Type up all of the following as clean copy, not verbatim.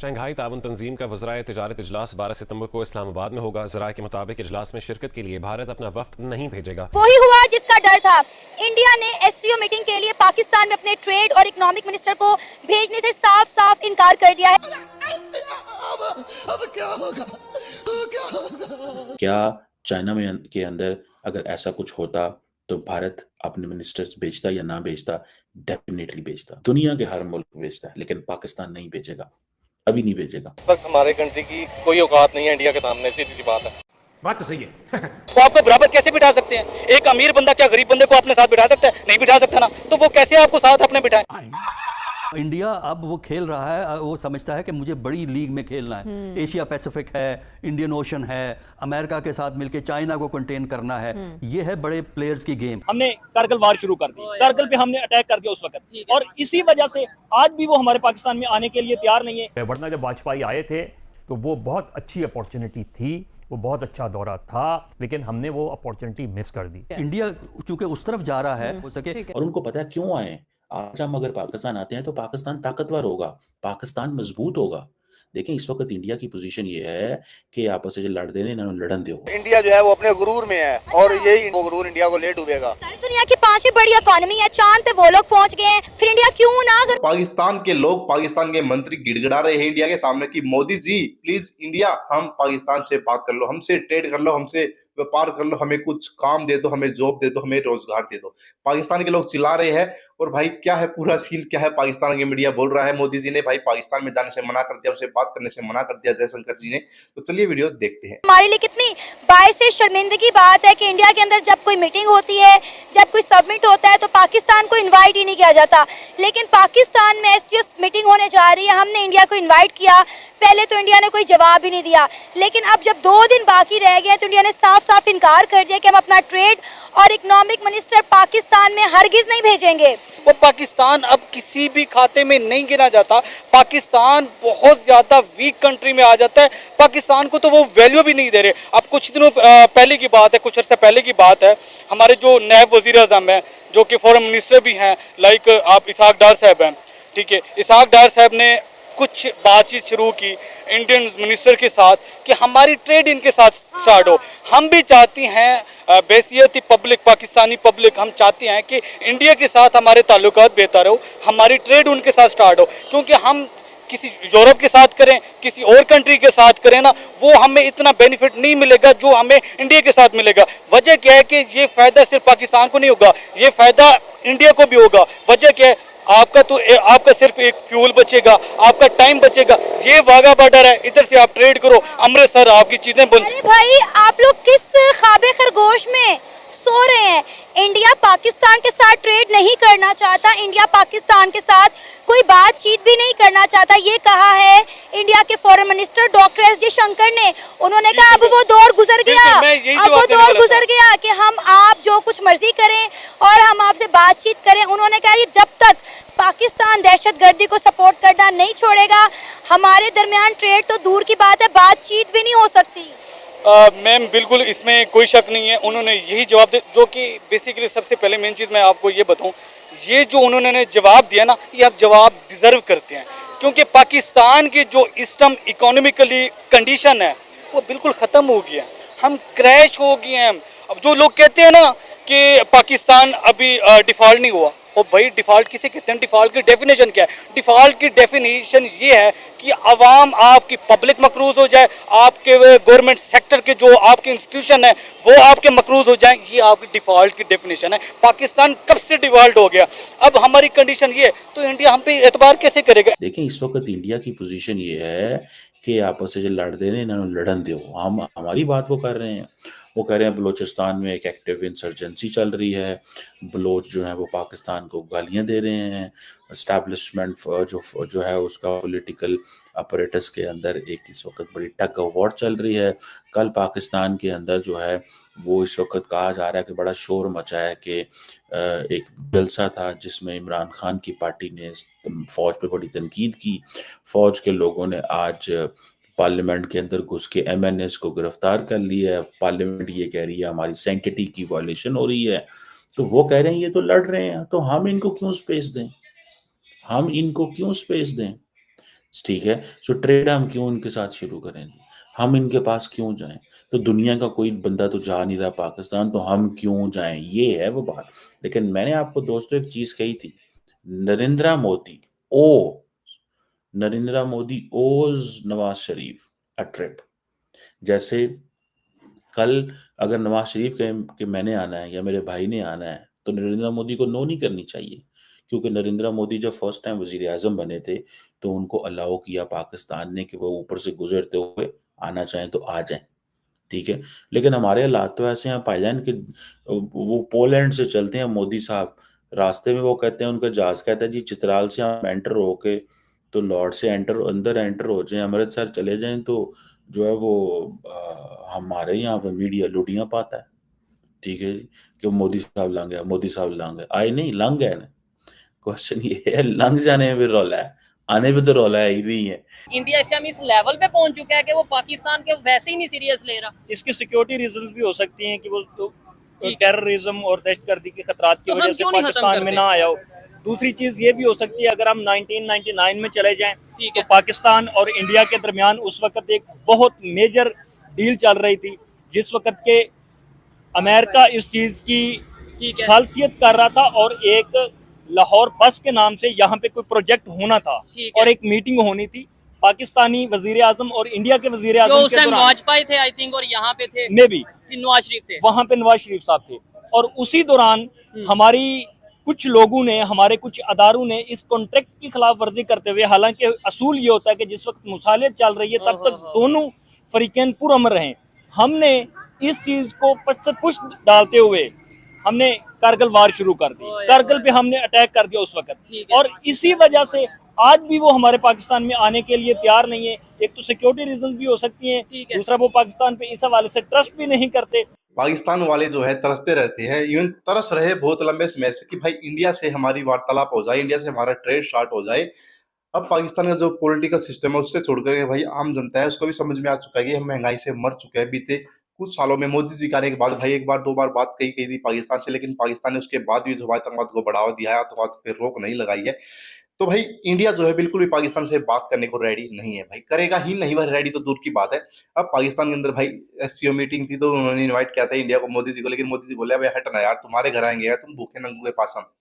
Shanghai ताउन तंजीम का वज़राए तिजारत इजलास 12 सितंबर को इस्लामाबाद में होगा। ज़राए के मुताबिक इजलास में शिरकत के लिए भारत अपना वफ्द नहीं भेजेगा। वही हुआ जिसका डर था। इंडिया ने एससीओ मीटिंग के लिए पाकिस्तान में अपने ट्रेड और इकोनॉमिक मिनिस्टर को भेजने से साफ साफ इनकार कर दिया है। अब क्या होगा? क्या होगा? क्या चाइना में के अंदर अगर ऐसा कुछ होता तो भारत अपने मिनिस्टर्स भेजता या ना भेजता? डेफिनेटली भेजता। दुनिया के हर मुल्क भेजता है, लेकिन पाकिस्तान नहीं भेजेगा, अभी नहीं भेजेगा। इस वक्त हमारे कंट्री की कोई औकात नहीं है इंडिया के सामने, सीधी सी बात है। बात तो सही है। तो आपको बराबर कैसे बिठा सकते हैं? एक अमीर बंदा क्या गरीब बंदे को अपने साथ बिठा सकता है? नहीं बिठा सकता ना, तो वो कैसे आपको साथ अपने बिठाए? इंडिया अब वो खेल रहा है, वो समझता है कि मुझे बड़ी लीग में खेलना है। एशिया पैसिफिक है, इंडियन ओशन है, अमेरिका के साथ मिलकर चाइना को कंटेन करना है। ये है बड़े प्लेयर्स की गेम। हमने कारगिल वार शुरू कर दी, कारगिल पे हमने अटैक कर दिया उस वक्त, और इसी वजह से आज भी वो हमारे पाकिस्तान में आने के लिए तैयार नहीं है। वरना जब वाजपेयी आए थे तो वो बहुत अच्छी अपॉर्चुनिटी थी, वो बहुत अच्छा दौरा था, लेकिन हमने वो अपॉर्चुनिटी मिस कर दी। इंडिया चूंकि उस तरफ जा रहा है हो सके, और उनको पता है क्यों आए। आज हम अगर पाकिस्तान आते हैं तो पाकिस्तान ताकतवर होगा, पाकिस्तान मजबूत होगा। देखें इस वक्त इंडिया की पोजीशन ये है कि आपस में लड़ देने इन्होंने लड़न दो। इंडिया जो है वो अपने गुरूर में है और यही वो गुरूर इंडिया को ले डूबेगा। सारी दुनिया की 5वीं बड़ी इकोनॉमी है, चांद पे वो लोग पहुंच गए हैं, फिर इंडिया क्यों ना? पाकिस्तान के लोग, पाकिस्तान के मंत्री गिड़गिड़ा रहे हैं इंडिया के सामने कि मोदी जी प्लीज इंडिया, हम पाकिस्तान से बात कर लो, हमसे ट्रेड कर लो, हमसे व्यापार कर लो, हमें कुछ काम दे दो, हमें जॉब दे दो, हमें रोजगार दे दो। पाकिस्तान के लोग चिल्ला रहे हैं। और भाई क्या है पूरा सीन, क्या है? पाकिस्तान की मीडिया बोल रहा है मोदी जी ने भाई पाकिस्तान में जाने से मना कर दिया, उनसे बात करने से मना कर दिया जयशंकर जी ने। तो चलिए वीडियो देखते हैं। हमारे लिए कितनी बायस शर्मिंदगी बात है कि इंडिया के अंदर जब कोई मीटिंग होती है, जब कोई सबमिट होता है तो पाकिस्तान को इनवाइट ही नहीं किया जाता। लेकिन पाकिस्तान में एससीओ मीटिंग होने जा रही है, हमने इंडिया को इनवाइट किया, पहले तो इंडिया ने कोई जवाब ही नहीं दिया। लेकिन अब जब 2 दिन बाकी रह गए तो इंडिया ने साफ साफ इनकार कर दिया कि हम अपना ट्रेड और इकोनॉमिक मिनिस्टर पाकिस्तान में हरगिज नहीं भेजेंगे। वो पाकिस्तान अब किसी भी खाते में नहीं गिना जाता। पाकिस्तान बहुत ज्यादा वीक कंट्री में आ जाता है। पाकिस्तान को तो वो वैल्यू भी नहीं दे रहे। अब कुछ दिनों पहले की बात है, कुछ अर्से पहले की बात है, हमारे जो नायब वजीर आज़म हैं, जो कि फॉरेन मिनिस्टर भी हैं, लाइक आप इसहाक डार साहब हैं, ठीक है, इसहाक डार साहब ने कुछ बातचीत शुरू की इंडियन मिनिस्टर के साथ कि हमारी ट्रेड इनके साथ स्टार्ट हो। हम भी चाहती हैं बेसियत पब्लिक, पाकिस्तानी पब्लिक, हम चाहते हैं कि इंडिया के साथ हमारे ताल्लुकात बेहतर हो, हमारी ट्रेड उनके साथ स्टार्ट हो। क्योंकि हम किसी यूरोप के साथ करें, किसी और कंट्री के साथ करें ना, वो हमें इतना बेनिफिट नहीं मिलेगा जो हमें इंडिया के साथ मिलेगा। वजह क्या है कि ये फ़ायदा सिर्फ पाकिस्तान को नहीं होगा, ये फ़ायदा इंडिया को भी होगा। वजह क्या है? आपका सिर्फ एक फ्यूल बचेगा, आपका टाइम बचेगा। ये वाघा बॉर्डर है, इधर से आप ट्रेड करो, अमृतसर आपकी चीजें बन। अरे भाई आप लोग किस ख्वाबे खरगोश में सो रहे हैं? इंडिया पाकिस्तान के साथ ट्रेड नहीं करना चाहता, इंडिया पाकिस्तान के साथ कोई बातचीत भी नहीं करना चाहता। ये कहा है इंडिया के foreign minister doctor S Jaishankar ने। उन्होंने कहा अब वो दौर गुजर गया, अब वो दौर गुजर गया कि हम आप जो कुछ मर्जी करें और हम आपसे बातचीत करें। उन्होंने कहा कि जब तक पाकिस्तान दहशतगर्दी को सपोर्ट करना नहीं छोड़ेगा, हमारे दरमियान ट्रेड तो दूर की बात है, बातचीत भी नहीं हो सकती। मैम बिल्कुल इसमें कोई शक नहीं है, उन्होंने यही जवाब दिया। जो कि बेसिकली सबसे पहले मेन चीज़ मैं आपको ये बताऊं, ये जो उन्होंने जवाब दिया ना, ये आप जवाब डिज़र्व करते हैं। क्योंकि पाकिस्तान की जो इस टाइम इकोनॉमिकली कंडीशन है वो बिल्कुल ख़त्म हो गया, हम क्रैश हो गए हैं। अब जो लोग कहते हैं ना कि पाकिस्तान अभी डिफ़ॉल्ट नहीं हुआ, और भाई डिफ़ॉल्ट किसे कहते हैं? डिफ़ॉल्ट की डेफिनेशन क्या है? डिफ़ॉल्ट की डेफिनेशन ये है कि आवाम, आपकी पब्लिक मकरूज हो जाए, आपके गवर्नमेंट सेक्टर के जो आपके इंस्टीट्यूशन है वो आपके मकरूज हो जाए, ये आपकी डिफ़ॉल्ट की डेफिनेशन है। पाकिस्तान कब से डिफ़ॉल्ट हो गया? अब हमारी कंडीशन ये है, तो इंडिया हम पे एतबार कैसे करेगा? देखें इस वक्त इंडिया की पोजीशन ये है कि आपस में लड़ देने इन्होंने लड़न दो। हम हमारी बात को कर रहे हैं, वो कह रहे हैं बलूचिस्तान में एक एक्टिव इंसर्जेंसी चल रही है, बलोच जो है वो पाकिस्तान को गालियां दे रहे हैं, एस्टैब्लिशमेंट जो है उसका पॉलिटिकल अपरेटस के अंदर एक इस वक्त बड़ी टग ऑफ वॉर चल रही है। कल पाकिस्तान के अंदर जो है वो इस वक्त कहा जा रहा है कि बड़ा शोर मचा है कि एक जलसा था जिसमें इमरान खान की पार्टी ने फौज पे बड़ी तनकीद की। फौज के लोगों ने आज पार्लियामेंट के अंदर घुस के एमएनएस को गिरफ्तार कर लिया है। पार्लियामेंट ये कह रही है हमारी सैंक्टिटी की वायलेशन हो रही है, तो वो कह रहे हैं ये तो लड़ रहे हैं, तो हम इनको क्यों स्पेस दें, हम इनको क्यों स्पेस दें? ठीक है। सो ट्रेड हम क्यों उनके साथ शुरू करेंगे, हम इनके पास क्यों जाएं? तो दुनिया का कोई बंदा तो जा नहीं रहा पाकिस्तान, तो हम क्यों जाएं, ये है वो बात। लेकिन मैंने आपको दोस्तों एक चीज कही थी, नरेंद्र मोदी ओ नरेंद्र मोदी ओज नवाज शरीफ अ ट्रिप। जैसे कल अगर नवाज शरीफ कहे कि मैंने आना है या मेरे भाई ने आना है, तो नरेंद्र मोदी को नो नहीं करनी चाहिए, क्योंकि नरेंद्र मोदी जब फर्स्ट टाइम वजीर आजम बने थे तो उनको अलाउ किया पाकिस्तान ने कि वो ऊपर से गुजरते हुए आना चाहें तो आ जाएं, ठीक है। लेकिन हमारे हालात तो ऐसे हैं भाईजान कि वो पोलैंड से चलते हैं मोदी साहब, रास्ते में वो कहते हैं, उनका जहाज कहता है जी चित्राल से हम एंटर होके तो लॉर्ड से अंदर एंटर हो जाएं, अमृतसर चले जाएं, तो जो है वो हमारे यहाँ पे मीडिया लुटियां पाता है, ठीक है जी, कि मोदी साहब लंग गए आए नहीं लंग गए ना। क्वेश्चन ये है, लंग जाने में रौला है, आने पे तो रौला है ही नहीं है। इंडिया इस टाइम इस लेवल पे पहुंच चुका है कि वो पाकिस्तान के वैसे ही नहीं सीरियस ले रहा। इसकी सिक्योरिटी रीजंस भी हो सकती हैं कि वो टेररिज्म और दहशतगर्दी के खतरात की तो वजह हम से क्यों नहीं खत्म पाकिस्तान में करते? ना आया हो। दूसरी चीज ये भी हो सकती है, अगर हम 1999 में चले जाएं ठीक तो है। पाकिस्तान और इंडिया के दरमियान उस वक्त एक बहुत मेजर डील चल रही थी, जिस वक्त के अमेरिका इस चीज की ठीक है। खालसियत कर रहा था और एक लाहौर बस के नाम से यहाँ पे कोई प्रोजेक्ट होना था ठीक है। और एक मीटिंग होनी थी पाकिस्तानी वजीर आजम और इंडिया के वजीर जो आजम उस के टाइम दौरान वाजपेयी थे आई थिंक, और यहाँ पे थे में भी नवाज शरीफ थे। वहां पे नवाज शरीफ साहब थे, और उसी दौरान हमारी कुछ लोगों ने, हमारे कुछ अदारों ने इस कॉन्ट्रैक्ट की खिलाफ वर्जी करते हुए, हालांकि असूल ये होता है कि जिस वक्त मुसालियत चल रही है तब तक दोनों फरीकैन पुरअमन रहें, हमने इस चीज को पुश डालते हुए हमने कारगिल वार शुरू कर दी। कारगिल पे हमने अटैक कर दिया उस वक्त, और इसी वजह से आज भी वो हमारे पाकिस्तान में आने के लिए तैयार नहीं है। एक तो सिक्योरिटी रीजन भी हो सकती हैं, दूसरा वो पाकिस्तान पे इस हवाले से ट्रस्ट भी नहीं करते। पाकिस्तान वाले जो है तरसते रहते हैं, इवन तरस रहे बहुत लंबे समय से कि भाई इंडिया से हमारी वार्तालाप हो जाए, इंडिया से हमारा ट्रेड स्टार्ट हो जाए। अब पाकिस्तान का जो पॉलिटिकल सिस्टम है उससे छोड़कर के भाई आम जनता है उसको भी समझ में आ चुका है कि हम महंगाई से मर चुके हैं। बीते कुछ सालों में मोदी जी के आने के बाद भाई एक बार दो बार बात कही कही थी पाकिस्तान से, लेकिन पाकिस्तान ने उसके बाद भी जो है आतंकवाद को बढ़ावा दिया है, आतंकवाद पे रोक नहीं लगाई है। तो भाई इंडिया जो है बिल्कुल भी पाकिस्तान से बात करने को रेडी नहीं है, भाई करेगा ही नहीं, भाई रेडी तो दूर की बात है। अब पाकिस्तान के अंदर भाई एससीओ मीटिंग थी तो उन्होंने इनवाइट किया था इंडिया को, मोदी जी को, लेकिन मोदी जी बोले भाई हटना यार, तुम्हारे घर आएंगे यार, तुम भूखे नंगू के पास हम।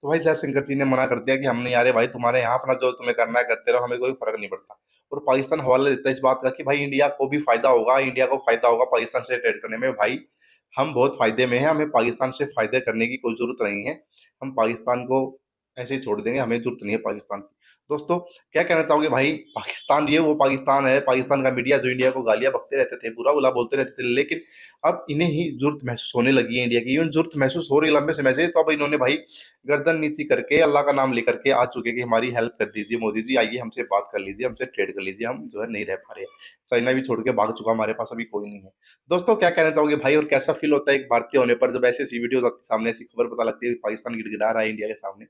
तो भाई जयशंकर जी ने मना कर दिया कि हम नहीं आ रहे भाई, तुम्हारे यहाँ अपना जो तुम्हें करना है करते रहो, हमें कोई फर्क नहीं पड़ता। और पाकिस्तान हवाला देता है इस बात का कि भाई इंडिया को भी फायदा होगा, इंडिया को फायदा होगा पाकिस्तान से ट्रेड करने में। भाई हम बहुत फायदे में हैं, हमें पाकिस्तान से फायदे करने की कोई जरूरत नहीं है, हम पाकिस्तान को ऐसे ही छोड़ देंगे, हमें जरूरत नहीं है पाकिस्तान की। दोस्तों क्या कहना चाहोगे भाई, पाकिस्तान ये वो पाकिस्तान है, पाकिस्तान का मीडिया जो इंडिया को गालियां बकते रहते थे, बुरा बुला बोलते रहते थे, लेकिन अब इन्हें ही जरूरत महसूस होने लगी है इंडिया की, इवन जरूरत महसूस हो रही है लंबे समय से। तो अब इन्होंने भाई गर्दन नीची करके अल्लाह का नाम लेकर के आ चुके कि हमारी हेल्प कर दीजिए मोदी जी, आइए हमसे बात कर लीजिए, हमसे ट्रेड कर लीजिए, हम जो है नहीं रह पा रहे। चाइना भी छोड़ के भाग चुका, हमारे पास अभी कोई नहीं है। दोस्तों क्या कहना चाहोगे भाई, और कैसा फील होता है एक भारतीय होने पर जब ऐसी वीडियो सामने, ऐसी खबर पता लगती है पाकिस्तान गिड़गिड़ा रहा है इंडिया के सामने।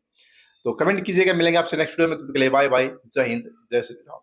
तो कमेंट कीजिएगा, मिलेंगे आपसे नेक्स्ट वीडियो में, तब तक के लिए बाय बाय, जय हिंद, जय श्री राम।